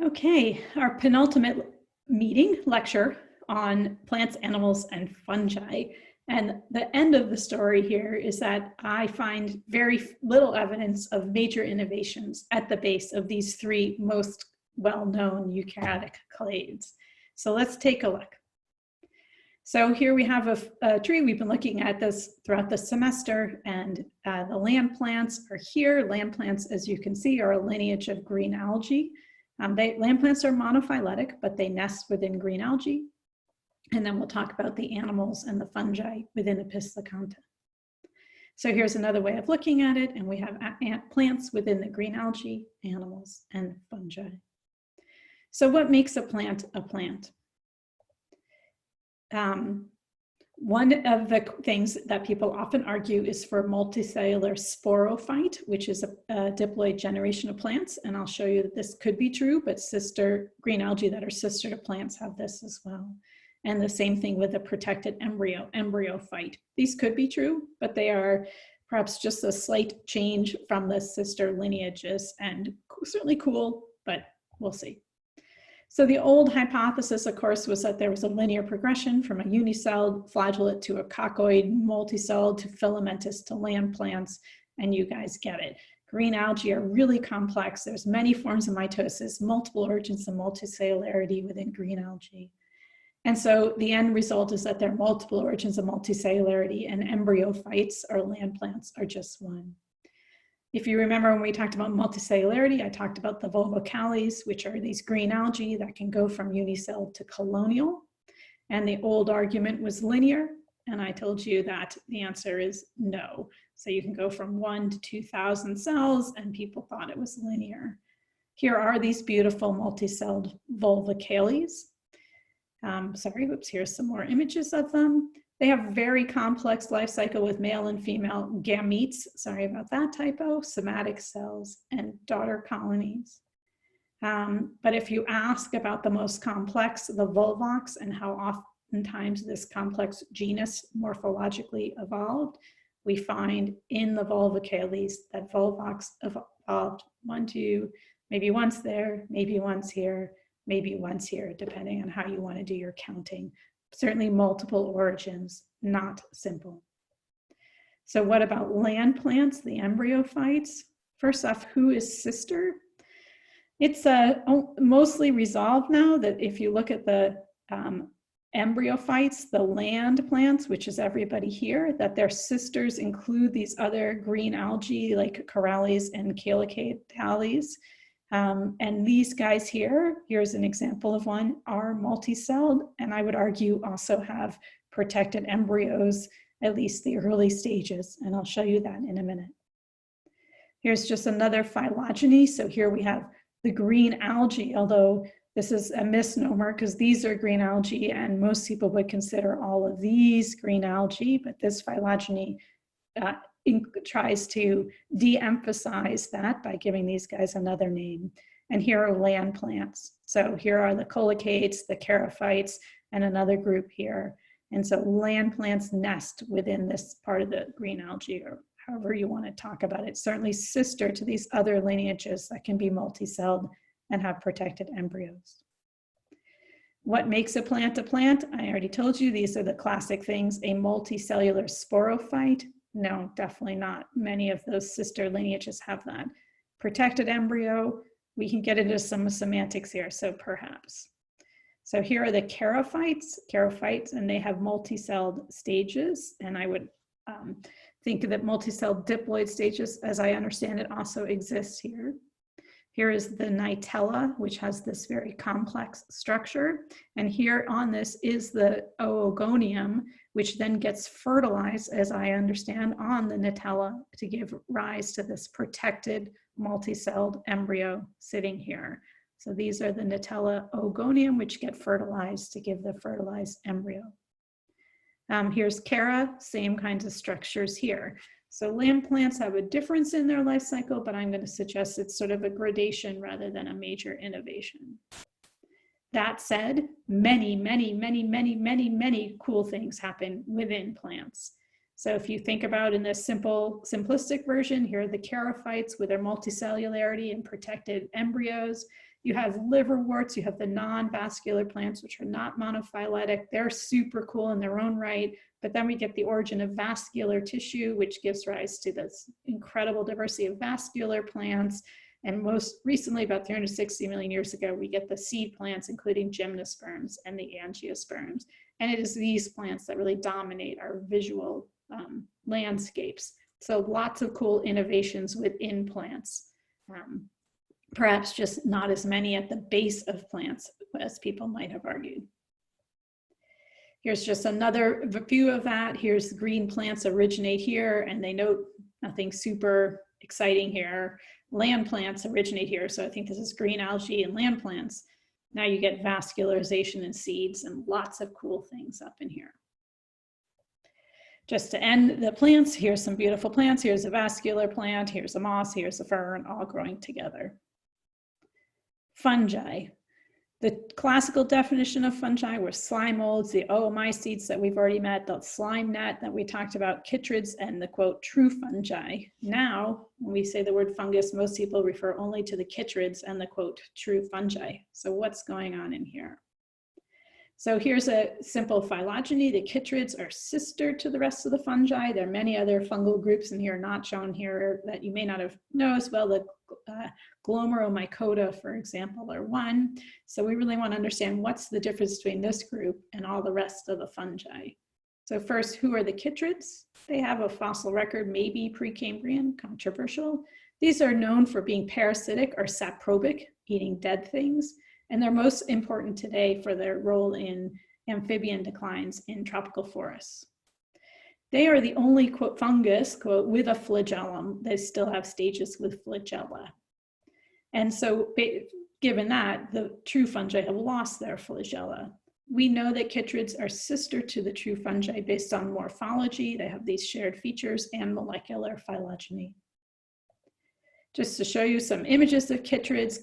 Okay, our penultimate lecture on plants, animals, and fungi. And the end of the story here is that I find very little evidence of major innovations at the base of these three most well-known eukaryotic clades. So let's take a look. So here we have a tree. We've been looking at this throughout the semester, and the land plants are here. Land plants, as you can see, are a lineage of green algae. Land plants are monophyletic, but they nest within green algae. And then we'll talk about the animals and the fungi within Episthoconta. So here's another way of looking at it, and we have plants within the green algae, animals, and fungi. So what makes a plant a plant? One of the things that people often argue is for multicellular sporophyte, which is a diploid generation of plants. And I'll show you that this could be true, but sister green algae that are sister to plants have this as well. And the same thing with the protected embryophyte. These could be true, but they are perhaps just a slight change from the sister lineages, and certainly cool, but we'll see. So the old hypothesis, of course, was that there was a linear progression from a unicelled flagellate to a coccoid, multicelled to filamentous to land plants, and you guys get it. Green algae are really complex. There's many forms of mitosis, multiple origins of multicellularity within green algae. And so the end result is that there are multiple origins of multicellularity, and embryophytes, or land plants, are just one. If you remember when we talked about multicellularity, I talked about the volvocales, which are these green algae that can go from unicelled to colonial. And the old argument was linear, and I told you that the answer is no. So you can go from 1 to 2,000 cells, and people thought it was linear. Here are these beautiful multicelled volvocales. Here's some more images of them. They have very complex life cycle with male and female gametes, sorry about that typo, somatic cells, and daughter colonies. But if you ask about the most complex, the volvox, and how oftentimes this complex genus morphologically evolved, we find in the volvocales that volvox evolved maybe once there, maybe once here, maybe once here, depending on how you want to do your counting. Certainly multiple origins, not simple. So what about land plants, the embryophytes? First off, who is sister? It's mostly resolved now that if you look at the embryophytes, the land plants, which is everybody here, that their sisters include these other green algae like corallis and calicatales. And these guys here's an example of one, are multicelled, and I would argue also have protected embryos, at least the early stages, and I'll show you that in a minute. Here's just another phylogeny. So here we have the green algae, although this is a misnomer because these are green algae, and most people would consider all of these green algae, but this phylogeny tries to de-emphasize that by giving these guys another name. And here are land plants. So here are the colicates, the charophytes, and another group here. And so land plants nest within this part of the green algae, or however you want to talk about it. Certainly sister to these other lineages that can be multicelled and have protected embryos. What makes a plant a plant? I already told you, these are the classic things. A multicellular sporophyte. No, definitely not. Many of those sister lineages have that. Protected embryo, we can get into some semantics here, so perhaps. So here are the charophytes, and they have multicelled stages, and I would think that multicelled diploid stages, as I understand it, also exist here. Here is the nitella, which has this very complex structure. And here on this is the oogonium, which then gets fertilized, as I understand, on the nitella to give rise to this protected multicelled embryo sitting here. So these are the nitella oogonium, which get fertilized to give the fertilized embryo. Here's chara, same kinds of structures here. So land plants have a difference in their life cycle, but I'm going to suggest it's sort of a gradation rather than a major innovation. That said, many cool things happen within plants. So if you think about in this simplistic version, here are the charophytes with their multicellularity and protected embryos. You have liverworts, you have the non-vascular plants, which are not monophyletic. They're super cool in their own right. But then we get the origin of vascular tissue, which gives rise to this incredible diversity of vascular plants. And most recently, about 360 million years ago, we get the seed plants, including gymnosperms and the angiosperms. And it is these plants that really dominate our visual landscapes. So lots of cool innovations within plants. Perhaps just not as many at the base of plants as people might have argued. Here's just another view of that. Here's green plants originate here, and they note nothing super exciting here. Land plants originate here, so I think this is green algae and land plants. Now you get vascularization in seeds and lots of cool things up in here. Just to end the plants, here's some beautiful plants. Here's a vascular plant, here's a moss, here's a fern, all growing together. Fungi. The classical definition of fungi were slime molds, the oomycetes that we've already met, the slime net that we talked about, chytrids, and the quote, true fungi. Now, when we say the word fungus, most people refer only to the chytrids and the quote, true fungi. So what's going on in here? So here's a simple phylogeny. The chytrids are sister to the rest of the fungi. There are many other fungal groups in here not shown here that you may not have known as well. The glomeromycota, for example, are one. So we really want to understand what's the difference between this group and all the rest of the fungi. So first, who are the chytrids? They have a fossil record, maybe Precambrian, controversial. These are known for being parasitic or saprobic, eating dead things. And they're most important today for their role in amphibian declines in tropical forests. They are the only, quote, fungus, quote, with a flagellum. They still have stages with flagella. And so given that, the true fungi have lost their flagella. We know that chytrids are sister to the true fungi based on morphology. They have these shared features and molecular phylogeny. Just to show you some images of chytrids,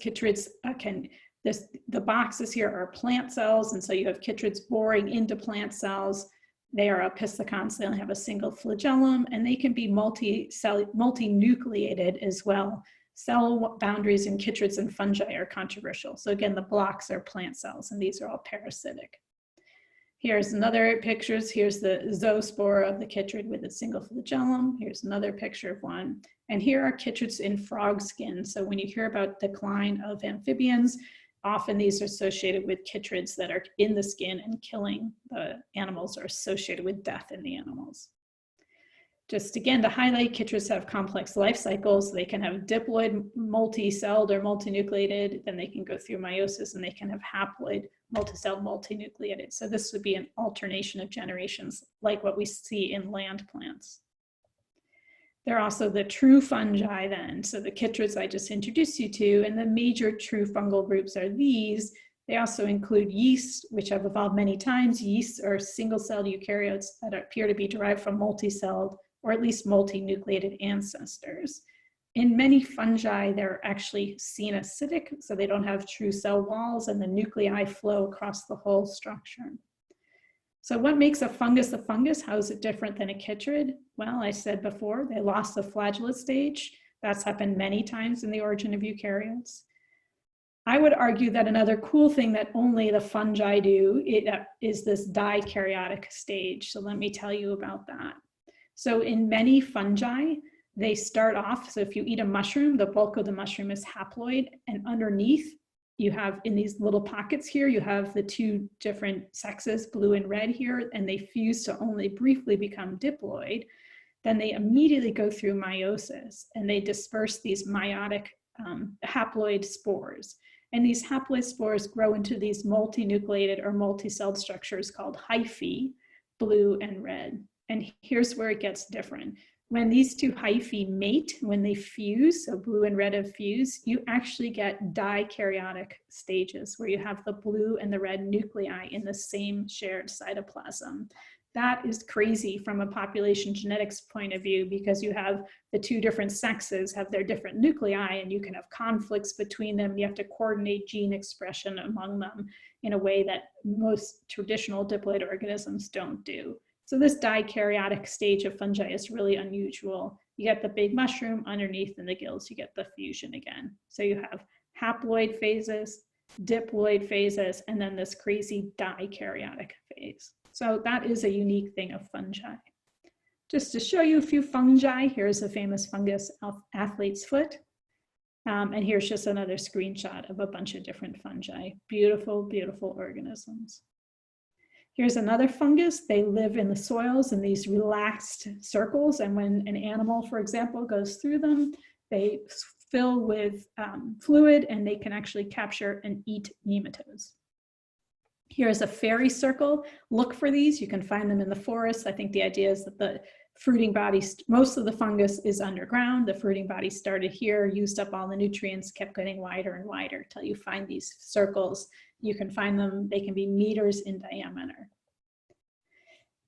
the boxes here are plant cells, and so you have chytrids boring into plant cells. They are opisthecons, they only have a single flagellum, and they can be multinucleated as well. Cell boundaries in chytrids and fungi are controversial. So again, the blocks are plant cells, and these are all parasitic. Here's another picture. Here's the zoospore of the chytrid with a single flagellum. Here's another picture of one. And here are chytrids in frog skin. So when you hear about decline of amphibians, often these are associated with chytrids that are in the skin and killing the animals or associated with death in the animals. Just again to highlight, chytrids have complex life cycles. They can have diploid, multi-celled or multinucleated, then they can go through meiosis, and they can have haploid, multi-celled, multinucleated. So this would be an alternation of generations like what we see in land plants. They're also the true fungi then. So the chytrids I just introduced you to, and the major true fungal groups are these. They also include yeast, which have evolved many times. Yeasts are single-celled eukaryotes that appear to be derived from multi-celled or at least multinucleated ancestors. In many fungi, they're actually cenocytic, so they don't have true cell walls, and the nuclei flow across the whole structure. So what makes a fungus a fungus? How is it different than a chytrid? Well, I said before, they lost the flagellate stage. That's happened many times in the origin of eukaryotes. I would argue that another cool thing that only the fungi do is this dikaryotic stage. So let me tell you about that. So in many fungi, they start off, so if you eat a mushroom, the bulk of the mushroom is haploid, and underneath, you have in these little pockets here, you have the two different sexes, blue and red here, and they fuse to only briefly become diploid. Then they immediately go through meiosis, and they disperse these meiotic haploid spores. And these haploid spores grow into these multinucleated or multi-celled structures called hyphae, blue and red. And here's where it gets different. When these two hyphae mate, when they fuse, so blue and red have fused, you actually get dikaryotic stages where you have the blue and the red nuclei in the same shared cytoplasm. That is crazy from a population genetics point of view, because you have the two different sexes have their different nuclei, and you can have conflicts between them. You have to coordinate gene expression among them in a way that most traditional diploid organisms don't do. So this dikaryotic stage of fungi is really unusual. You get the big mushroom underneath in the gills, you get the fusion again. So you have haploid phases, diploid phases, and then this crazy dikaryotic phase. So that is a unique thing of fungi. Just to show you a few fungi, here's a famous fungus, athlete's foot. And here's just another screenshot of a bunch of different fungi. Beautiful, beautiful organisms. Here's another fungus. They live in the soils in these relaxed circles. And when an animal, for example, goes through them, they fill with fluid and they can actually capture and eat nematodes. Here's a fairy circle. Look for these. You can find them in the forest. I think the idea is that the fruiting body, most of the fungus is underground. The fruiting body started here, used up all the nutrients, kept getting wider and wider until you find these circles. You can find them, they can be meters in diameter.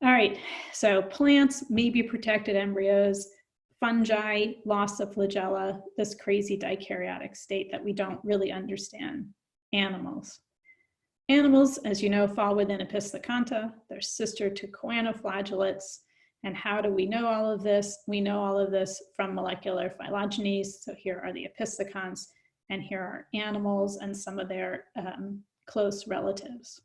All right, so plants, maybe protected embryos, fungi, loss of flagella, this crazy dikaryotic state that we don't really understand. Animals. Animals, as you know, fall within Episthecanta. They're sister to choanoflagellates. And how do we know all of this? We know all of this from molecular phylogenies. So here are the episthecons, and here are animals and some of their close relatives.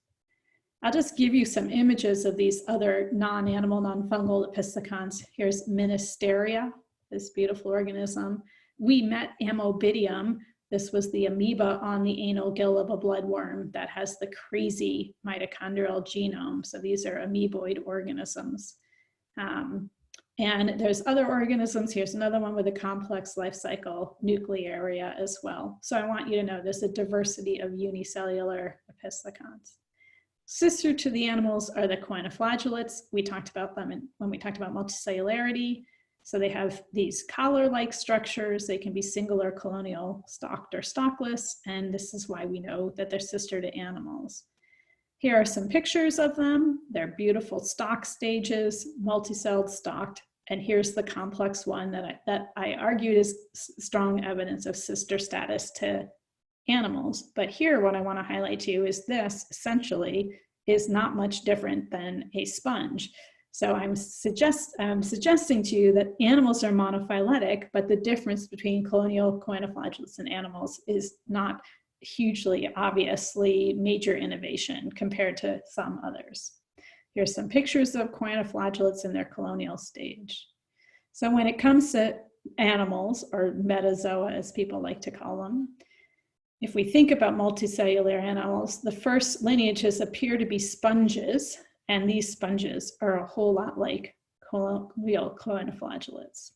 I'll just give you some images of these other non-animal, non-fungal episthecons. Here's Ministaria, this beautiful organism. We met Amobidium. This was the amoeba on the anal gill of a bloodworm that has the crazy mitochondrial genome. So these are amoeboid organisms. And there's other organisms. Here's another one with a complex life cycle, nuclearia as well. So I want you to know there's a diversity of unicellular episthecons. Sister to the animals are the choanoflagellates. We talked about them when we talked about multicellularity. So they have these collar-like structures. They can be singular, colonial, stalked, or stalkless. And this is why we know that they're sister to animals. Here are some pictures of them. They're beautiful stalk stages, multicelled, stalked. And here's the complex one that I argued is strong evidence of sister status to animals. But here, what I want to highlight to you is this essentially is not much different than a sponge. So I'm suggesting to you that animals are monophyletic, but the difference between colonial choanoflagellates and animals is not hugely obviously major innovation compared to some others. Here's some pictures of choanoflagellates in their colonial stage. So when it comes to animals, or metazoa as people like to call them, if we think about multicellular animals, the first lineages appear to be sponges, and these sponges are a whole lot like colonial choanoflagellates.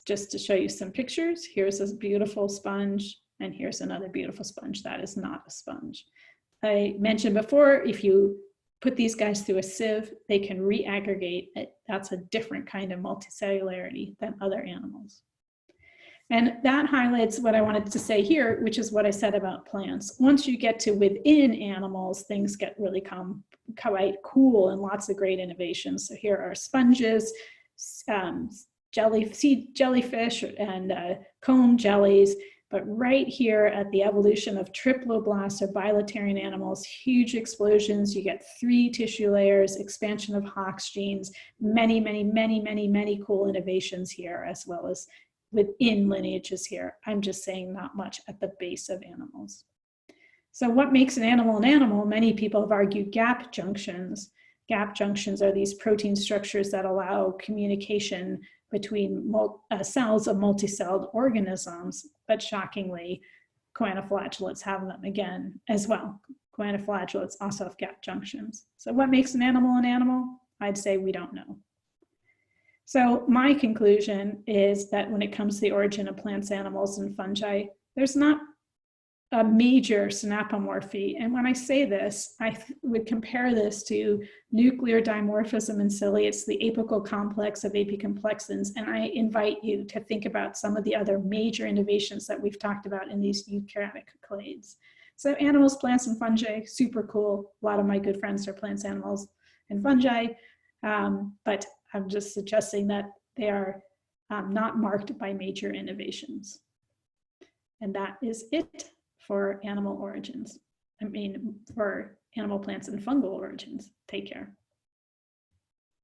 Just to show you some pictures, here's a beautiful sponge, and here's another beautiful sponge. That is not a sponge. I mentioned before, if you put these guys through a sieve, they can reaggregate. That's a different kind of multicellularity than other animals. And that highlights what I wanted to say here, which is what I said about plants. Once you get to within animals, things get really quite cool and lots of great innovations. So here are sponges, jellyfish, and comb jellies. But right here at the evolution of triploblasts or bilaterian animals, huge explosions. You get 3 tissue layers, expansion of Hox genes, many, many, many, many, many cool innovations here, as well as within lineages here. I'm just saying not much at the base of animals. So what makes an animal an animal? Many people have argued gap junctions. Gap junctions are these protein structures that allow communication between cells of multicelled organisms, but shockingly, choanoflagellates have them again as well. Choanoflagellates also have gap junctions. So what makes an animal an animal? I'd say we don't know. So my conclusion is that when it comes to the origin of plants, animals, and fungi, there's not a major synapomorphy. And when I say this, I would compare this to nuclear dimorphism in ciliates, the apical complex of apicomplexans. And I invite you to think about some of the other major innovations that we've talked about in these eukaryotic clades. So animals, plants, and fungi, super cool. A lot of my good friends are plants, animals, and fungi. But I'm just suggesting that they are not marked by major innovations. And that is it for animal origins. For animal, plants, and fungal origins. Take care.